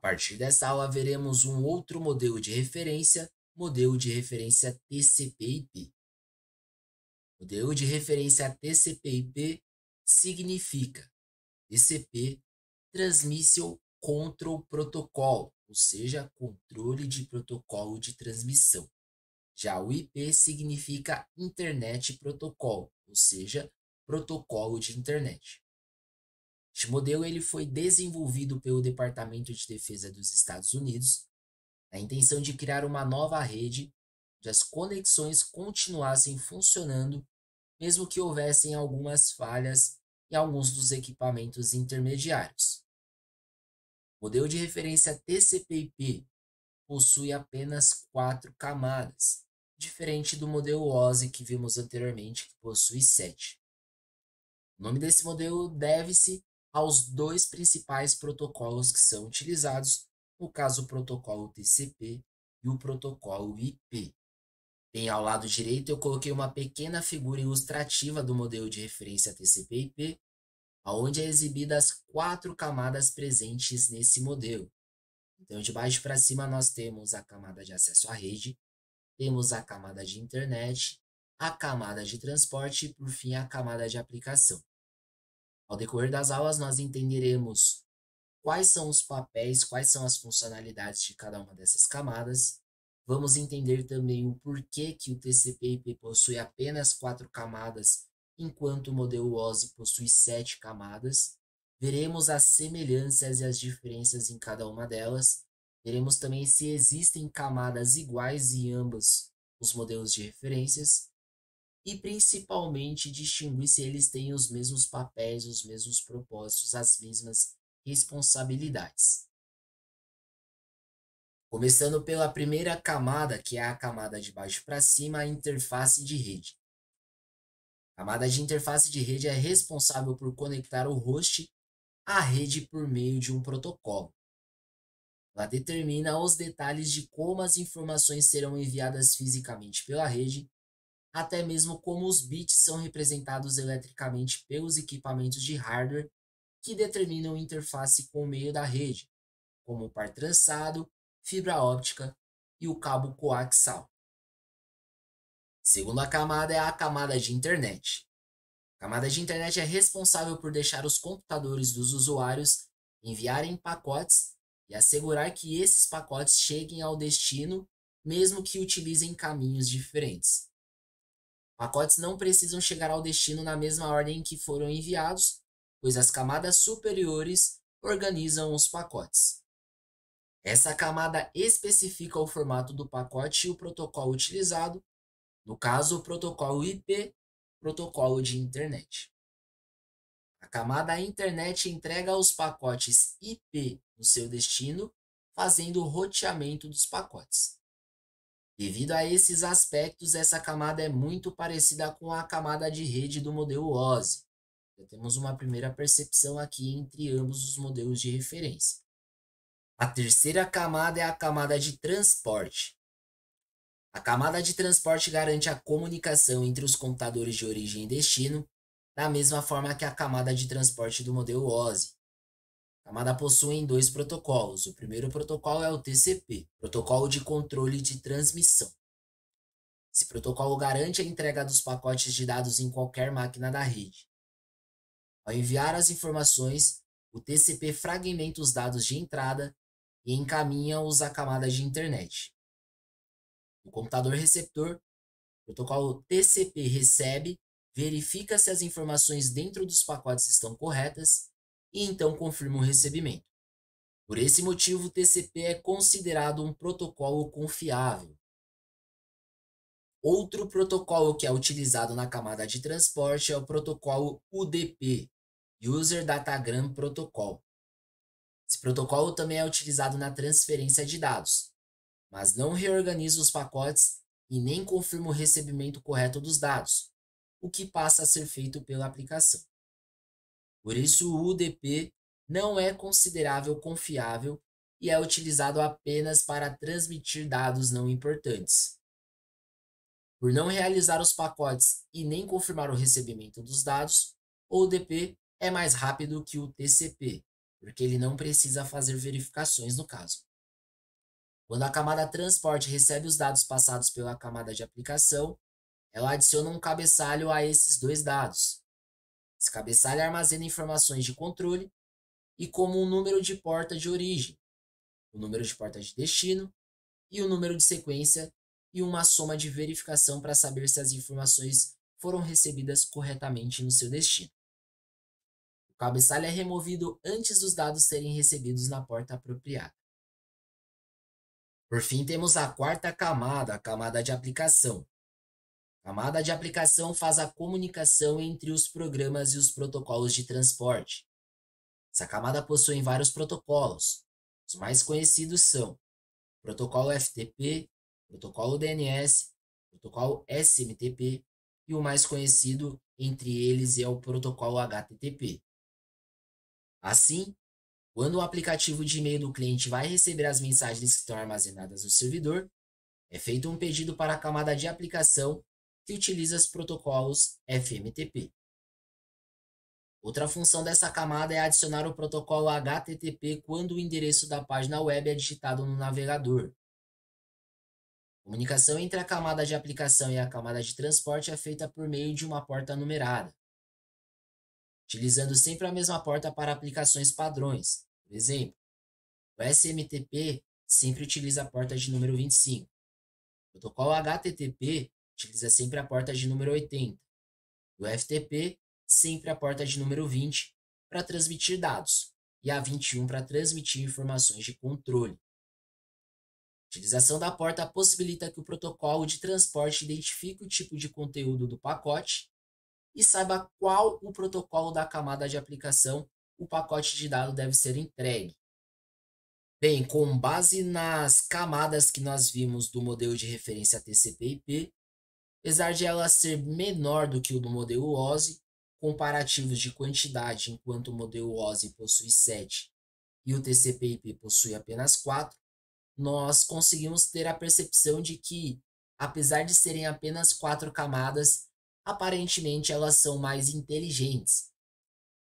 partir dessa aula, veremos um outro modelo de referência TCP/IP. Modelo de referência TCP/IP significa TCP Transmission Control Protocol, ou seja, controle de protocolo de transmissão. Já o IP significa Internet Protocol, ou seja, protocolo de internet. Este modelo ele foi desenvolvido pelo Departamento de Defesa dos Estados Unidos, na intenção de criar uma nova rede onde as conexões continuassem funcionando, mesmo que houvessem algumas falhas em alguns dos equipamentos intermediários. O modelo de referência TCP/IP possui apenas 4 camadas, diferente do modelo OSI que vimos anteriormente, que possui 7. O nome desse modelo deve-se aos dois principais protocolos que são utilizados, no caso o protocolo TCP e o protocolo IP. Bem, ao lado direito eu coloquei uma pequena figura ilustrativa do modelo de referência TCP/IP, onde é exibida as 4 camadas presentes nesse modelo. Então, de baixo para cima nós temos a camada de acesso à rede, temos a camada de internet, a camada de transporte e, por fim, a camada de aplicação. Ao decorrer das aulas, nós entenderemos quais são os papéis, quais são as funcionalidades de cada uma dessas camadas. Vamos entender também o porquê que o TCP/IP possui apenas 4 camadas, enquanto o modelo OSI possui 7 camadas. Veremos as semelhanças e as diferenças em cada uma delas. Veremos também se existem camadas iguais em ambos os modelos de referências. E principalmente distinguir se eles têm os mesmos papéis, os mesmos propósitos, as mesmas responsabilidades. Começando pela primeira camada, que é a camada de baixo para cima, a interface de rede. A camada de interface de rede é responsável por conectar o host à rede por meio de um protocolo. Ela determina os detalhes de como as informações serão enviadas fisicamente pela rede, até mesmo como os bits são representados eletricamente pelos equipamentos de hardware que determinam a interface com o meio da rede, como o par trançado, fibra óptica e o cabo coaxial. Segunda camada é a camada de internet. A camada de internet é responsável por deixar os computadores dos usuários enviarem pacotes e assegurar que esses pacotes cheguem ao destino, mesmo que utilizem caminhos diferentes. Pacotes não precisam chegar ao destino na mesma ordem em que foram enviados, pois as camadas superiores organizam os pacotes. Essa camada especifica o formato do pacote e o protocolo utilizado, no caso, o protocolo IP, protocolo de internet. A camada internet entrega os pacotes IP no seu destino, fazendo o roteamento dos pacotes. Devido a esses aspectos, essa camada é muito parecida com a camada de rede do modelo OSI. Já temos uma primeira percepção aqui entre ambos os modelos de referência. A terceira camada é a camada de transporte. A camada de transporte garante a comunicação entre os computadores de origem e destino, da mesma forma que a camada de transporte do modelo OSI. A camada possui 2 protocolos. O primeiro protocolo é o TCP, Protocolo de Controle de Transmissão. Esse protocolo garante a entrega dos pacotes de dados em qualquer máquina da rede. Ao enviar as informações, o TCP fragmenta os dados de entrada e encaminha-os à camada de internet. No computador receptor, o protocolo TCP recebe, verifica se as informações dentro dos pacotes estão corretas e então confirma o recebimento. Por esse motivo, o TCP é considerado um protocolo confiável. Outro protocolo que é utilizado na camada de transporte é o protocolo UDP, User Datagram Protocol. Esse protocolo também é utilizado na transferência de dados, mas não reorganiza os pacotes e nem confirma o recebimento correto dos dados, o que passa a ser feito pela aplicação. Por isso, o UDP não é considerável confiável e é utilizado apenas para transmitir dados não importantes. Por não realizar os pacotes e nem confirmar o recebimento dos dados, o UDP é mais rápido que o TCP, porque ele não precisa fazer verificações no caso. Quando a camada transporte recebe os dados passados pela camada de aplicação, ela adiciona um cabeçalho a esses dois dados. Esse cabeçalho armazena informações de controle e como um número de porta de origem, o número de porta de destino e o número de sequência e uma soma de verificação para saber se as informações foram recebidas corretamente no seu destino. O cabeçalho é removido antes dos dados serem recebidos na porta apropriada. Por fim, temos a quarta camada, a camada de aplicação. A camada de aplicação faz a comunicação entre os programas e os protocolos de transporte. Essa camada possui vários protocolos. Os mais conhecidos são o protocolo FTP, protocolo DNS, protocolo SMTP e o mais conhecido entre eles é o protocolo HTTP. Assim, quando o aplicativo de e-mail do cliente vai receber as mensagens que estão armazenadas no servidor, é feito um pedido para a camada de aplicação que utiliza os protocolos FMTP. Outra função dessa camada é adicionar o protocolo HTTP quando o endereço da página web é digitado no navegador. A comunicação entre a camada de aplicação e a camada de transporte é feita por meio de uma porta numerada, utilizando sempre a mesma porta para aplicações padrões. Por exemplo, o SMTP sempre utiliza a porta de número 25. O protocolo HTTP utiliza sempre a porta de número 80. O FTP sempre a porta de número 20 para transmitir dados e a 21 para transmitir informações de controle. A utilização da porta possibilita que o protocolo de transporte identifique o tipo de conteúdo do pacote e saiba qual o protocolo da camada de aplicação o pacote de dados deve ser entregue. Bem, com base nas camadas que nós vimos do modelo de referência TCP/IP, apesar de ela ser menor do que o do modelo OSI, comparativos de quantidade, enquanto o modelo OSI possui 7 e o TCP/IP possui apenas 4, nós conseguimos ter a percepção de que, apesar de serem apenas 4 camadas, aparentemente elas são mais inteligentes.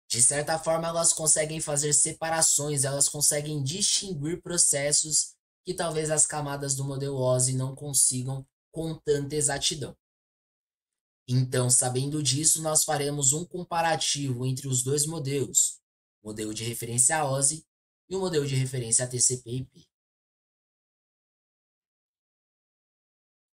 De certa forma, elas conseguem fazer separações, elas conseguem distinguir processos que talvez as camadas do modelo OSI não consigam com tanta exatidão. Então, sabendo disso, nós faremos um comparativo entre os dois modelos, o modelo de referência OSI e o modelo de referência TCP/IP.